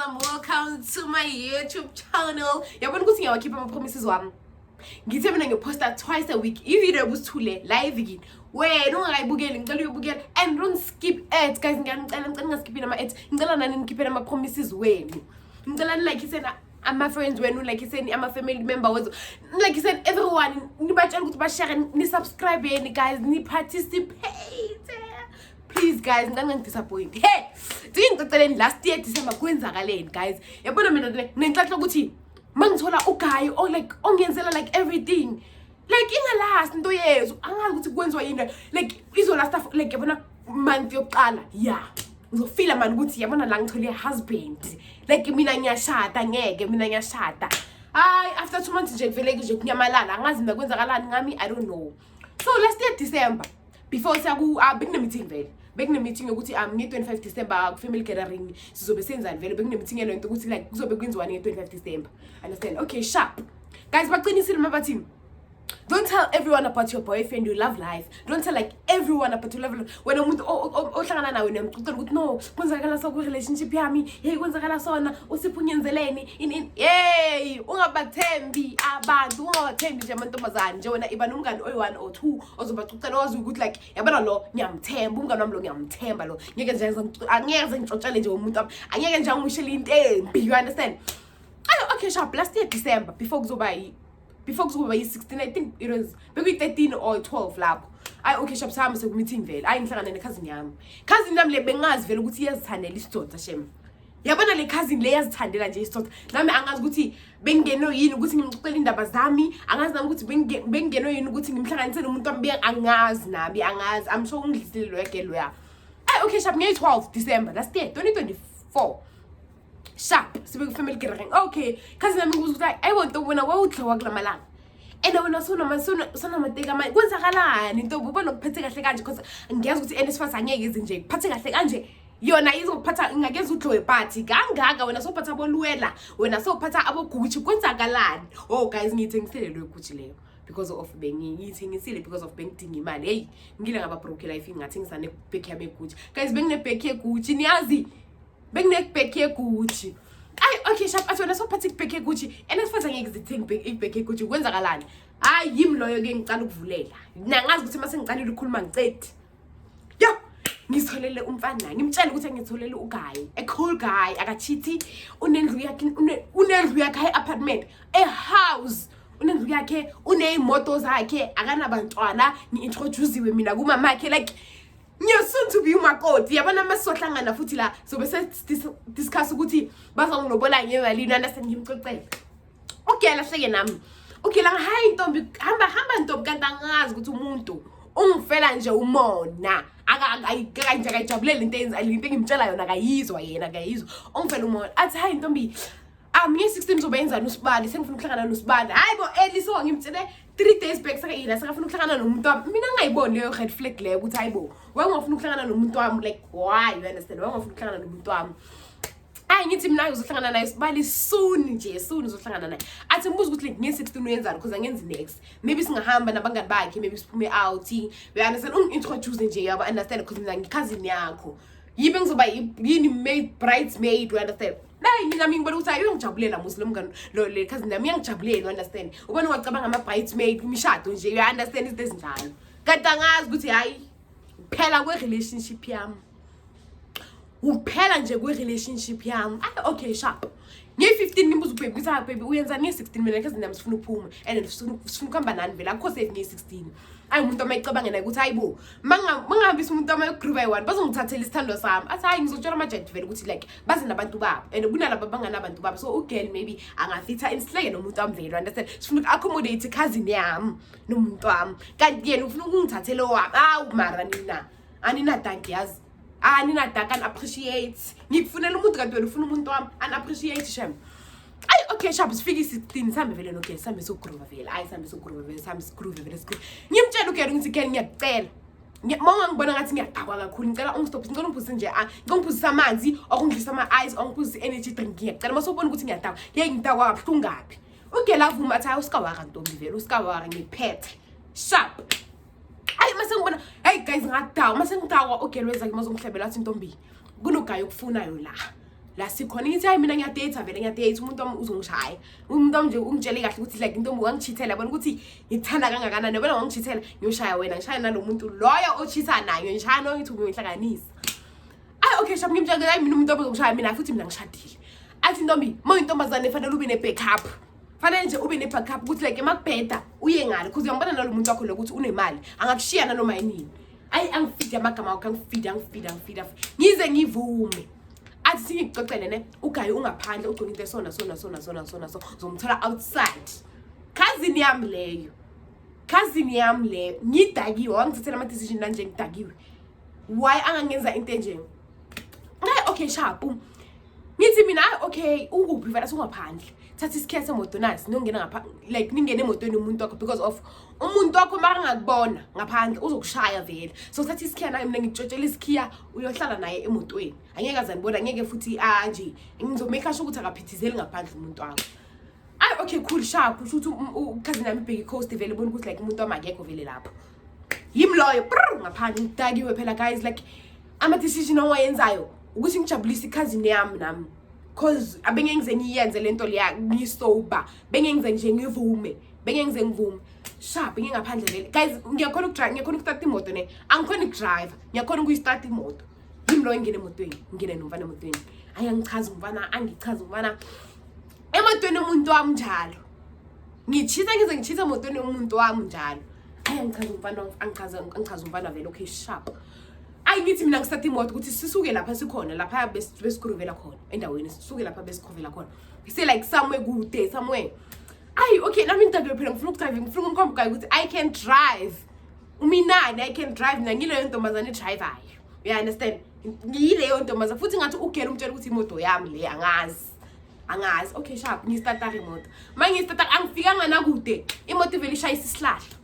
welcome to my YouTube channel. Yabona ukuthi ngiyawakhipha ama promises wami. Ngithe mina ngiposta twice a week. Ivideo ebusithule live again. Wena ungakayibukeli ngicela uyibukela and don't skip ads guys. Ngicela ningaskipini ama ads. Ngicela nani nikhipheni ama promises wenu. Ngicela ni like isena ama friends wenu, like iseni ama family member wethu. Like iseni everyone nibatshela ukuthi ba share ni subscribe yeni guys, ni participate. Please guys, ngani disappoint. Hey, ngicela last year December kwenzakaleni guys. Yabona mina nenhlanhla ukuthi mangithola ugayi or like ongenzela like everything. Like ingalast into yezu, angazi ukuthi kwenziwa yini. Like izola stuff like yabona month yokuqala. Yeah. Uzofila man ukuthi yabona la ngithole husband. Like mina ngiyashada ngeke mina ngiyashada. Hayi after 2 months nje vele nje kunyamalala angazi mina kwenzakalani ngami I don't know. So last year December before siyaku bekune meeting vele. Bekune meeting ukuthi nge-25 December ku family gathering sizobe senzani vele bekune meeting yelo into ukuthi like kuzobe kwenziwa nge-25 December. Understand? Okay, sharp. Guys, baqinisile mabathi. Don't tell everyone about your boyfriend you love life. Don't tell like everyone about your love. When umuntu ohlangana nawe nemxoxela ukuthi no, kwenzakala so ku relationship yami. Hey, kwenzakala sona usiphunyenzele in hey, ungabathembi abantu, ungabathembi nje amantombazane nje wena iba nomngani oyi1 or 2 ozobaxoxela wazi ukuthi like yabona lo ngiyamthemba, umngani wami lo ngiyamthemba lo. Ngeke nje angeke ngixoxele nje umuntu angeke nje angishele into embi, you understand? Okay, sharp. Last year December before kuzoba yi-16, I think it was maybe 13 or 12 lapho. Okay, sharp sami seku meeting vele. Ngihlangana ne cousin yami. Cousin yami le bengazi vele ukuthi iyazithandela isitsotsa shem. Yabona le cousin le yazithandela nje isitsotsa. Nami angazi ukuthi bengeno yini ukuthi ngimxoxela indaba zami, angazi nami ukuthi bengeno yini ukuthi ngimhlanganisele umuntu wami angazi nami angazi. I'm sure ungidlisile lo yagelo ya. Okay, sharp nge-12 December last year 2024. Sharp sibe ku family gathering. Okay, cousin yami ukuthi ayibona wena wawudliwa kulamalanga. Wena sona mateka manje kwenzakalani into ubona ukuphethe kahle kanje because ngiyazi ukuthi NSFAS angeke izinje kuphathe kahle kanje yona izokuphatha ngakeze udlowe party kangaka wena sophatha boluwela wena sophatha aboguchi kwenzakalani. Oh guys, ngithengisele lo guchi leyo because of ngithengisile because of bengidinga imali. Hey, ngile ngaba broke life ngingathengisa ne back yabe guchi. Guys, bengine back ye guchi niyazi bengine back ye guchi. Okay, sharp athi wena sophatha back ye guchi NSFAS angeke zithengi back ye guchi kwenzakalani. Yimi loyo ke ngicala ukuvulela. Nangazi ukuthi mase ngicalile ukukhuluma ngicedi. Yo, ngitholele umfana ngimtshela ukuthi ngitholele uguy, a cool guy, akachithi, unendlu yakhe apartment, a house, unendlu yakhe, uneimoto zakhe, akanabantwana, ngi-introduce mina kumama yakhe like soon to be umakoti. Yabona masohlangana futhi la sobe discuss ukuthi bazongilobola ngemali understand ngimxoxela. Okay, lahleke nami. Okay, la hayi ntombi hamba ntombi kanti angazi ukuthi umuntu ungifela nje umona akajabulele into engimtshela yona akayizwa yena akayizwa ongifela umona athi hayi ntombi nge-16 uzobenza nosibani sengifuna ukuhlangana nosibani hayibo eliso ngimtshele 3 days back saka yena sakafuna ukuhlangana nomuntu wami mina ngayiboni leyo red flag leyo ukuthi hayibo wangifuna ukuhlangana nomuntu wami like why you understand wangifuna ukuhlangana nomuntu wami ngithi mina uzohlangana naye sibali soon uzohlangana naye athi ngibuza ukuthi nge-16 uyenzani because angenzi next maybe singahamba nabangani bakhe maybe siphume out you understand introduce nje yabo understand because mina ngicousin yakho yibe ngizoba yini maid bridesmaid you understand mina ngibona ukuthi ayiyojabulela muslim mngani lo le cousin yami yangijabulela understand ubona ungacabanga ama bridesmaid imishado nje you understand izinto ezinjalo kanti angazi ukuthi hayi phela kwe relationship yami uphela nje kwe relationship yami. Okay, sharp nge-15 ngimbuza ubaby ukuthi baby uyenzani nge-16 mina cousin yami sifuna ukuphuma and sifuna ukuhamba nani vela akho safe nge-16 umuntu amayicabanga naye ukuthi hayibo mangahambisa umuntu amayogroove ayi1 bazongithathela isithando sami athi hayi ngizotshela ama-agent vele ukuthi like baze nabantu babo and kunalabo banganabantu babo so ugirl maybe angafitha insihleke nomuntu wami vele understand sifuna uku-accommodate cousin yami nomuntu wami kanti yena ufuna ukungithathela owami mara anina danki yazi nina dark and appreciate ngikufunela umuntu kanti wena ufuna umuntu wami and appreciate shem. Okay, sharp sifike 16 sambe vele no girl sambe sogroove vele sambe sogroove vele sambe groove vele ngimtshela ugirl ngithi girl ngiyacela mama ngibona ngathi ngiyaqhakwa kakhulu ngicela ngicela ungiphuzise nje ngiphuzise amanzi okungidlisa ama-ice ongiphuzise energy drink ngiyacela mase ubona ukuthi ngiyadakwa ngidakwa kabuhlungu ngaphi ugirl avuma athi hayi usikawaka ntombi vele usikawaka ngiphethe sharp. Mase ngibona hey guys ngadawa mase ngidawa ugirl weza ke mazongihlebela athi ntombi kunogayi okufunayo la sikhona ngithi hayi mina ngiyadate vele ngiyadate umuntu wami uzongishaya umuntu wami nje ungitshele kahle ukuthi like intombi wangichithela yabona ukuthi ngithanda kangakanani yabona wangichithela ngiyoshaya wena ngishaya nalomuntu loyo ochitha nayo ngishaya no ngithi ngihlanganisa okay shap ngimtshela hayi mina umuntu ozongishaya mina futhi mina ngishadile athi ntombi intombazane efanele ube ne backup fanele nje ube ne backup ukuthi like emakubheda uye ngale because uyangibona nalomuntu wakho lokuthi unemali angakushiya noma yini ayi angifida amagama wakho angifida ngize ngivume athi singixoxele ne ugayi ungaphandle ugcina into esona so zomthola outside cousin yami leyo ngidakiwe wangithathela ama decision manje ngidakiwe why angangenza into enje okay sharp ngithi mina okay ukuphi vela singaphandle thatha isikhethe emoto nasi nongena ngapha like ningene emotweni umuntu wakho because of umuntu wakho makangakubona ngaphandle uzokushaya vele so thatha isikhiya naye mina ngitshotshela isikhiya uyohlala naye emotweni angeke azanibona angeke futhi nje ngizomake sure ukuthi akaphithizeli ngaphandle umuntu wakho okay cool sharp futhi cousin yami ibheki coast vele bona ukuthi like umuntu wamagekho vele lapho yimi loyo ngaphandle ngidakiwe phela guys like ama decision owayenzayo ukuthi ngijabulise cousin yami nami cause abengengize ngiyenze lento leya ngisoba bengengize nje ngivume sharp ngingaphandle vele guys ngiyakhona ukuthatha imoto ne angikhona ukudrive ngiyakhona ukuyistart imoto yimi lo ngene emotweni ngine nomfana emotweni ayangichaza umfana emotweni umuntu wami njalo ngichitha emotweni umuntu wami njalo ayangichaza umfana angichaza umfana vele okay sharp ngithi mina ngisatha imoto ukuthi sisuke lapha sikhona lapha besikuruvela khona endaweni sisuke lapha besikhovela khona say like somewhere good somewhere okay nami ngidakwe phela ngifuna ukudrive ngifuna ukuthi I can drive I can drive ngileyo ntombazane driver you understand ngileyo ntombazane futhi ngathi ugela umtshela ukuthi imoto yami le angazi okay sharp ngistarta imoto manje ngistarta angifikanga nakude imoto vele ishayisa isihlahla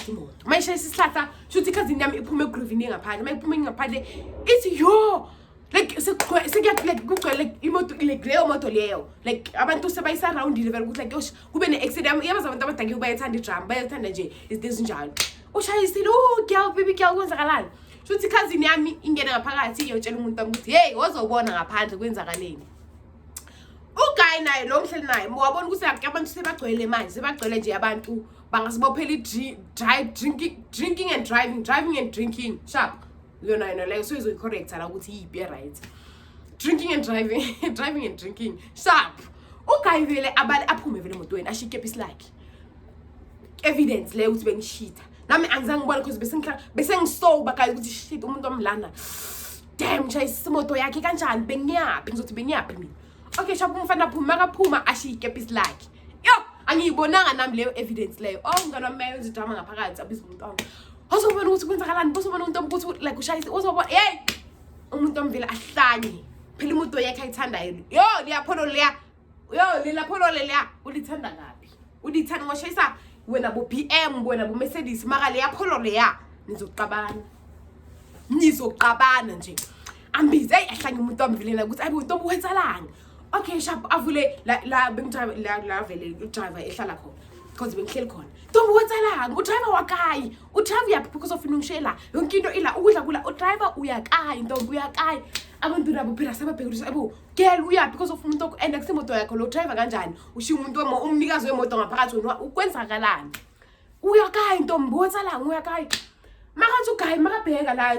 imoto mayishayisa isihlahla shuthi cousin yami iphume egroovini ngaphandle mayiphume ngaphandle ithi yo like kugcwele imoto leyo moto leyo like abantu sebayisurroundile vele ukuthi like yosh kube ne-accident yabaza abantu abadakiwe bayathanda idrum bayathanda nje izinto ezinjalo ushayisile girl baby girl kwenzakalani shuthi cousin yami ingena ngaphakathi iyotshela umuntu wami ukuthi hey wozobona ngaphandle kwenzakaleni ugayi naye lo mhleli naye wabona ukuthi abantu sebagcwele manje sebagcwele nje abantu bangasibophela drinking and driving and drinking sharp yona leyo so izoyicorrecta la ukuthi yipi right drinking and driving and drinking sharp ugayi vele abale aphume vele emotweni ashike episi lakhe evidence leyo ukuthi bengishita nami angizange ngibone because besengisoba guys ukuthi shit umuntu omlana damn chase imoto yakhe kanjani bengiyapi ngizothi bengiyapi mina okay sharp umfana akaphuma ashike episi lakhe yo angiyibonanga nami leyo evidence leyo ngana mayo izidama ngaphakathi abiza umuntu wami uzobona ukuthi kwenzakalani uzobona umuntu ukuthi like ushayise uzobona hey umuntu omvela ahlanye phela umuntu yakhe ayithandayo yo liyapholo leya ulithanda ngapi ulithanda ngoshayisa wena bo BM wena bo Mercedes maka liyapholo leya nizoqabana nje ambize ahlanye umuntu omvelena ukuthi ayi umuntu obuhetsalanga okay sharp avule la bengidrive la vele udriver ehlala khona because bengihleli khona ntombi wetsalanga udriver wakayi udriver yaphi because of ngishela yonke into ila ukudla kula udriver uyakayi ntombi uyakayi abantu labo phela sebabhekisa abo girl uyaphi because of umuntu and akusemoto yakho lo driver kanjani ushiya umuntu umnikazi wemoto ngaphakathi wena ukwenzakalani uyakayi ntombi wetsalanga uyakayi makathi ugayi makabheka la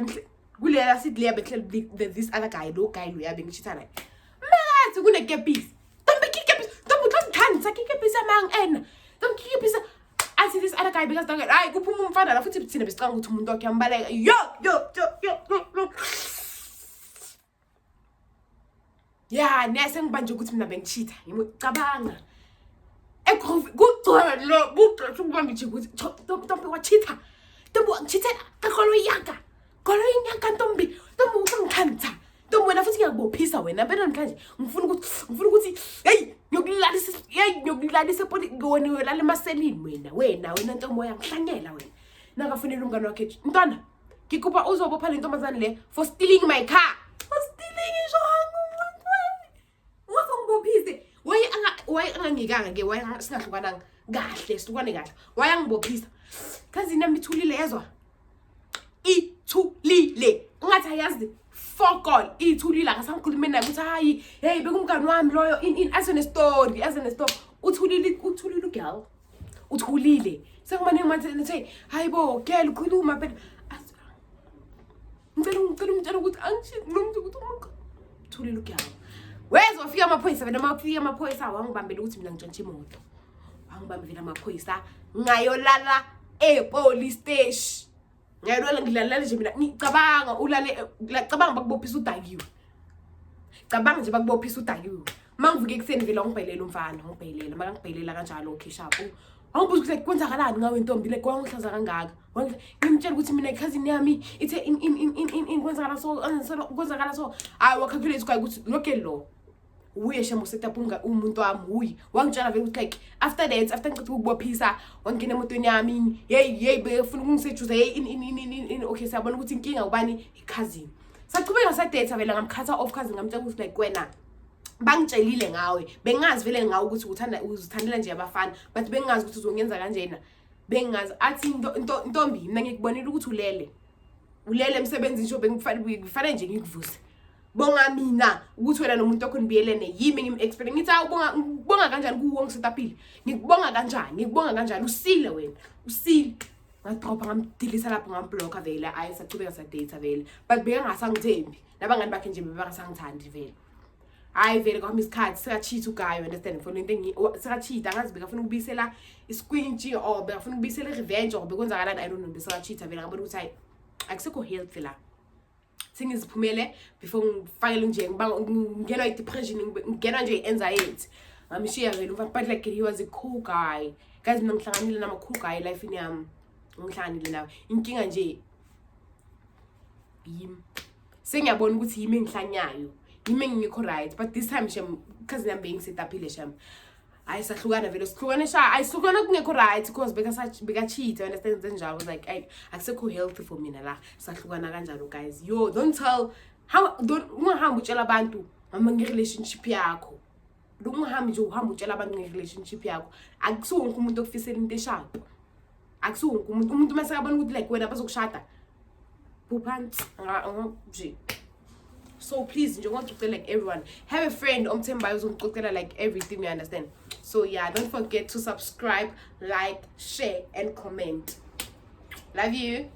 kulela sithi leya behleli this other guy lo guy lo yabe ngishitha naye kunekepisi don't khanda kikepisi amang don't kikepisi athi this other guy because don't hayi kuphuma umfana la futhi thina besicanga ukuthi umuntu wakhe yambaleka yo yeah nese ngibanje ukuthi mina bengichitha ngicabanga kugcwele lo buqethu ngibambe nje ukuthi ntombi wachitha ntombi wachithela kakolo inyaka ntombi ungikhanda ntombi wena futhi ngiyakubophisa wena bena manje ngifuna ukuthi hey ngiyokulalisa wena ulala emaselini wena ntombi yangihlanyela wena nakafunela umngane wakhe mntwana ngikupa uzobopha le ntombazane le for stealing my car for stealing wayengibophise wayengangikanga ke singahlukananga kahle sihlukane kahle wayengibophisa kazi nami ithulile yezwa ithulile ungathi ayazi fuck all ithulile akasangikhulumeni naye ukuthi hayi hey bekumngani wami loyo in asene story uthulile girl uthulile sekumane manje say hayibo girl ukhuluma phela ngicela ukuthi angishisi nomuntu ukuthi uthulile girl wezofika amaphoyisa wena mawufika amaphoyisa wangibambela ukuthi mina ngitshontshe imoto wangibambela amaphoyisa ngayolala police station ngayolala ngilala nje mina ngicabanga cabanga bakubophisa udakiwe cabanga nje bakubophisa udakiwe mangivuke ekseni vele ngibhelela umfana ngibhelela makangibhelela kanjalo okhishapu awubuza ukuthi kwenzakalani ngawe intombi le kwangihlaza kangaka ngimtshela ukuthi mina cousin yami ithe in kwenzakala so hayi wakhalculate ukuthi lokho lo uye shamo setapunga umuntu wami uyi wangitshela vele ukuthi like after ngicitha ukubophisa wangena emotweni yami hey befuna ukungisejuza hey okay siyabona ukuthi inkinga ubani cousin saqhubeka sadate vele ngamkhatha off cousin ngamtshela ukuthi like wena bangitshelile ngawe bengazi vele ngawe ukuthi uzithandela nje abafana but bengazi ukuthi uzongenza kanjena bengazi athi intombi mina ngikubonile ukuthi ulele emsebenzini nje bengifana nje ngikuvuse bonga mina ukuthi wena nomuntu wakho nibiyelene yimi ngim-expect ngithi ubonga kanjani kuwo ngisetaphile ngikubonga kanjani usile wena usile ngaqhopha ngamdilisa lapho ngamblock vele ayisachubeka sadate vele but bengasangithembi nabangani bakhe nje bebangasangithandi vele hayi vele kwami isikhathi sikacheat ugayo understand for into sikacheat angazi bekafuna ukubisela isquinchi or bekafuna ukubisela revenge or bekwenzakalani I don't know besikacheat vele ngabona ukuthi hayi akusekho healthy la singiziphumele before ngifakele nje ngingenwa i-depression ngingenwa nje i-anxiety ngamshiya vele umfana but like he was a cool guy guys mina ngihlanganile nama cool guy life yami ngihlanganile nawe inkinga nje yimi sengiyabona ukuthi yimi engihlanyayo yimi ngikho right but this time shem cousin yami bengisetaphile shem ayisahlukana vele sihlukanisha ayihlukana kungekho right because beka cheat you understand njalo was like akusekho healthy for mina la sahlukana kanjalo guys yo don't ungahamba utshela abantu nge-relationship yakho ungahambi nje uhamba utshela abantu nge-relationship yakho akusuwonke umuntu okufisela into esharp akusuwonke umuntu mase kabona ukuthi like wena bazokushada buphansi nje. So please nje ngicela like everyone have a friend omthembayo uzongicela like everything you understand. So yeah, don't forget to subscribe, like, share and comment. Love you.